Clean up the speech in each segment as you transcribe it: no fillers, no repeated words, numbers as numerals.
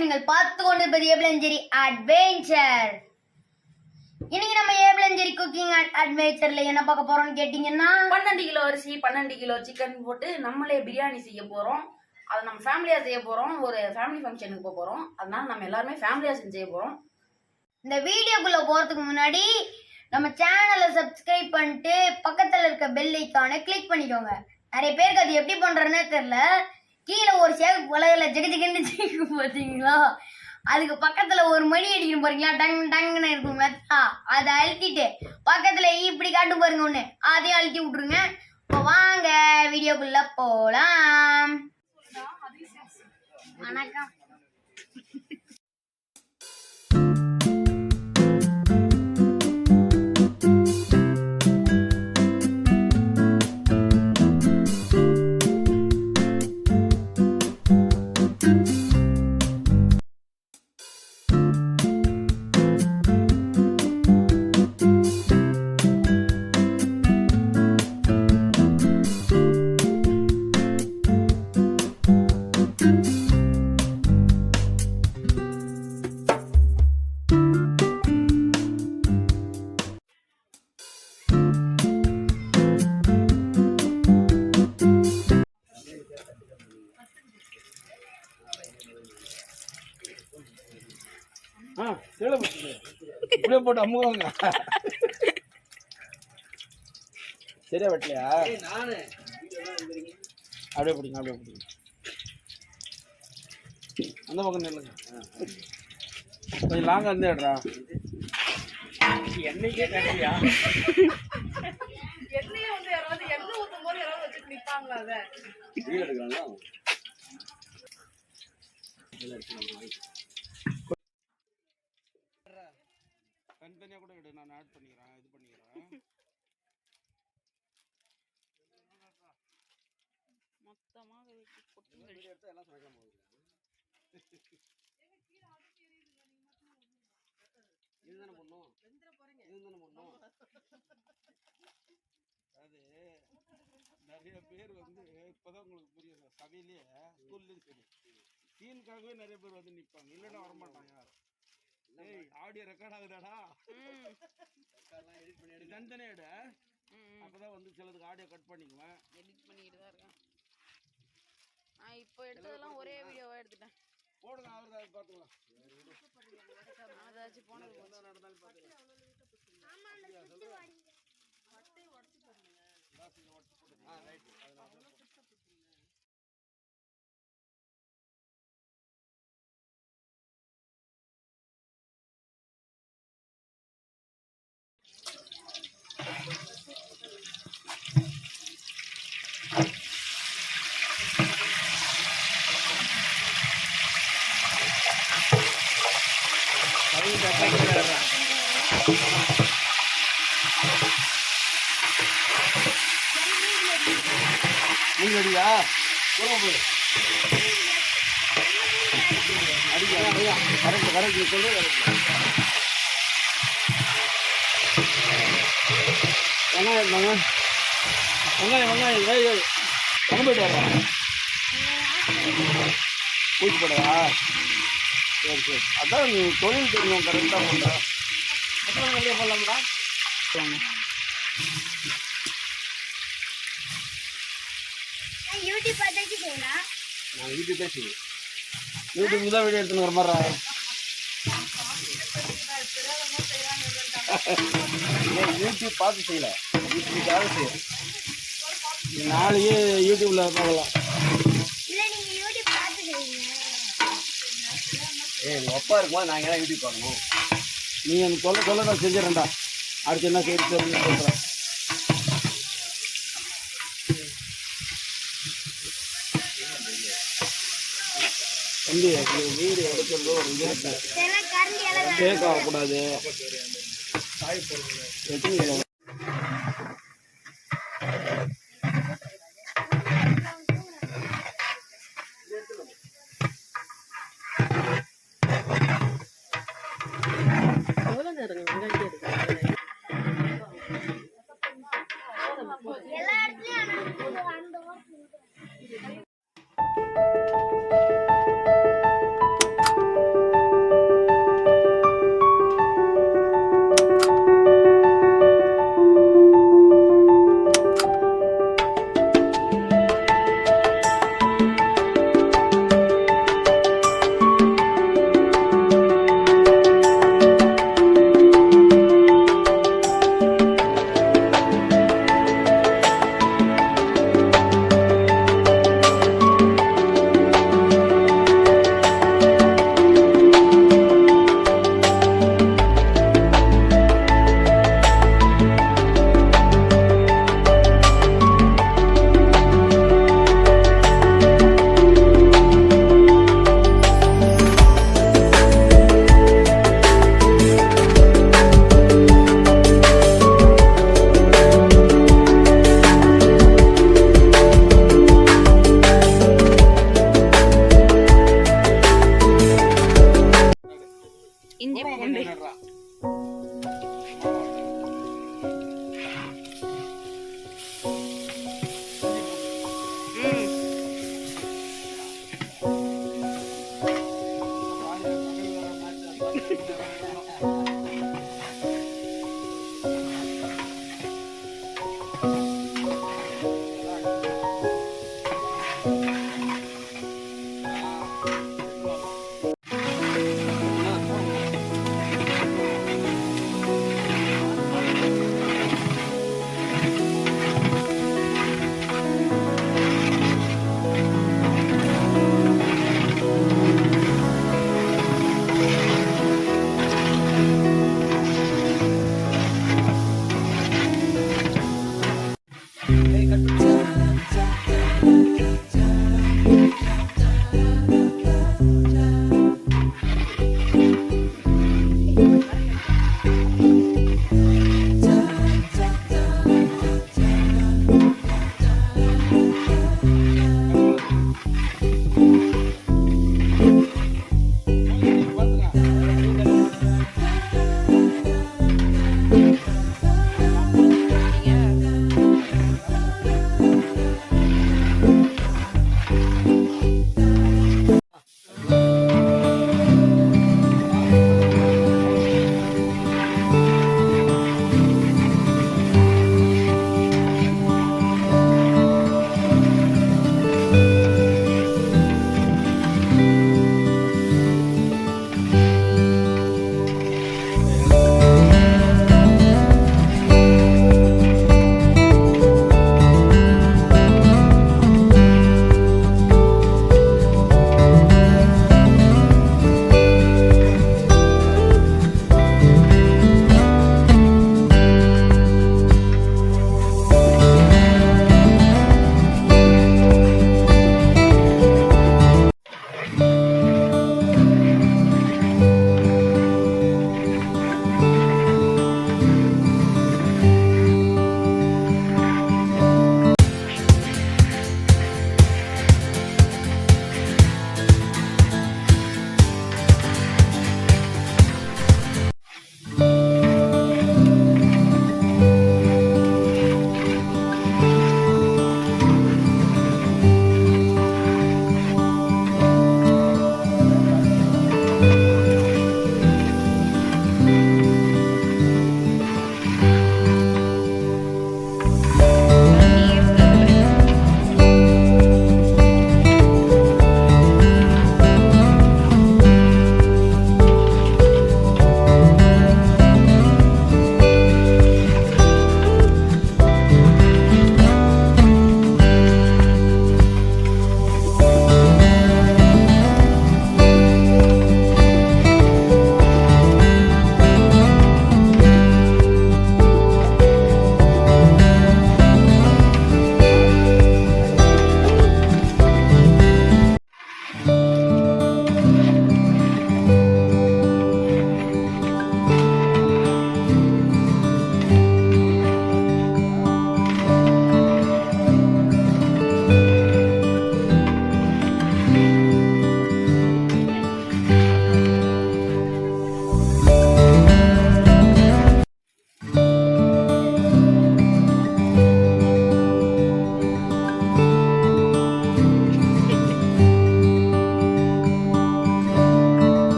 நீங்கள் பார்த்து கொண்டிருப்பது ஏபிள் ஜெரி அட்வென்ச்சர். இன்னைக்கு நம்ம ஏபிள் ஜெரி குக்கிங் அட்வென்ச்சர்ல என்ன பார்க்க போறோம்னு கேட்டீங்கன்னா 12 கிலோ அரிசி 12 கிலோ சிக்கன் போட்டு நம்மளே பிரியாணி செய்ய போறோம். அதை நம்ம ஃபேமிலியா செய்ய போறோம். ஒரு ஃபேமிலி ஃபங்க்ஷனுக்கு போக போறோம். அதனால நம்ம எல்லாருமே ஃபேமிலியா செய்ய போறோம். இந்த வீடியோக்குள்ள போறதுக்கு முன்னாடி நம்ம சேனலை சப்ஸ்கிரைப் பண்ணிட்டு பக்கத்துல இருக்க பெல் ஐக்கானை கிளிக் பண்ணிக்கோங்க. நிறைய பேருக்கு அது எப்படி பண்றதுன்னே தெரியல. கீழே ஒரு சேவ் உலகில ஜெகஜெகன்னு ஜெயிக்கும் பார்த்தீங்களா, அதுக்கு பக்கத்துல ஒரு மணி அடிக்கணும் பாருங்களா, டங் டங்குன்னு இருக்கும் மெத்தா, அதை அழுத்திட்டு பக்கத்துல இப்படி காட்டும் பாருங்க ஒண்ணு, அதையும் அழுத்தி விட்டுருங்க. இப்போ வாங்க வீடியோக்குள்ள போலாம். வணக்கம். இப்படியே போட்டு அம்முவாங்க. சரியா வெட்டலையா? அப்படியே பிடிங்க, அப்படியே பிடிங்க. அந்த பக்கம் நில்லுங்க. கொஞ்சம் லாங்கா இருந்து எடுறா. எண்ணெய்க்கே கண்டியா? எண்ணெயை வந்து யாராவது எண்ணெய் ஊற்றும் போது யாராவது வச்சுட்டு நிற்பாங்களா? அதை எடுக்கிறாங்களா? தனித்தனியாக கூட எடு, நான் ஆட் பண்ணிக்கிறேன், இது பண்ணிக்கிறேன். மொத்தமாக எடுத்து எல்லாம் சமைக்கலாம் போகுது. இதுதானே பண்ணும், இதுதானே பண்ணும். அது நிறைய பேர் வந்து இப்போதான் உங்களுக்கு புரியும். சபையிலேயே ஸ்கூல்லேயும் சரி, சீனுக்காகவே நிறைய பேர் வந்து நிற்பாங்க, இல்லைன்னா வரமாட்டாங்க யாரும். ஏய், ஆடியோ ரெக்கார்ட் ஆகுதாடா, எடிட் பண்ணி தனித்தனே எடு. அப்பதான் வந்து சிலதுக்கு ஆடியோ கட் பண்ணிக்குவேன். எடிட் பண்ணிக்கிட்டு தான் இருக்கேன். நான் இப்போ எடுத்ததெல்லாம் ஒரே வீடியோவாக எடுத்துட்டேன். போடுங்க, அவருக்கு அதை பார்த்துக்கலாம். அதாச்சும் போனது நடந்தாலும் பார்த்துக்கலாம். ரைட்டு. நீங்க அடியா அடிக்க கரெக்ட் கரெக்ட் சொல்லு. வெங்காயம் வெங்காயம் வெங்காயம் வெங்காயம் அங்கே போயிட்டு வர்றேன். பூச்சி போடவா? சரி சரி, அதான் நீ தொழில் தெரியும், கரெக்டாக பண்ணுறேன். எத்தனை வெளியே போடலாம்டா? யூடியூப் பார்த்து செய்யலாம். நான் யூடியூப் தான் செய்வேன். யூடியூப் தான் வீடியோ எடுத்துன்னு வர மாதிரி யூடியூப் பார்த்து செய்யல, யூடியூப்காக செய்யலாம். நாளைக்கு யூடியூப்ல பார்க்கலாம். எங்கள் அப்பா இருக்கும்போது நாங்கள் தான் யூடியூப் பார்க்கணும். நீ எனக்கு சொல்ல நான் செஞ்சிடறேன்டா. அடுத்து என்ன செய்ய சொல்கிறேன். தம்பி, வீடு எடுக்கிறது ஒரு இது கேக் ஆகக்கூடாது. எல்லா இடத்துலயும்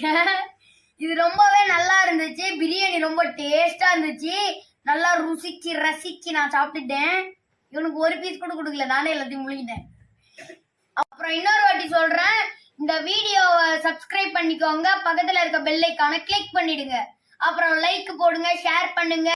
சாப்பிட்டுட்டேன். இது ரொம்பவே நல்லா இருந்துச்சு. பிரியாணி ரொம்ப டேஸ்டா இருந்துச்சு. நல்லா ருசிச்சு ரசிச்சு நான் சாப்பிட்டுட்டேன். இவனுக்கு ஒரு பீஸ் கூட கொடுக்கல, நானே எல்லாத்தையும் முழுங்கிட்டேன். அப்புறம் இன்னொரு வாட்டி சொல்றேன், இந்த வீடியோவை சப்ஸ்கிரைப் பண்ணிக்கோங்க, பக்கத்துல இருக்க பெல் ஐகானை கிளிக் பண்ணிடுங்க, அப்புறம் லைக் போடுங்க, ஷேர் பண்ணுங்க.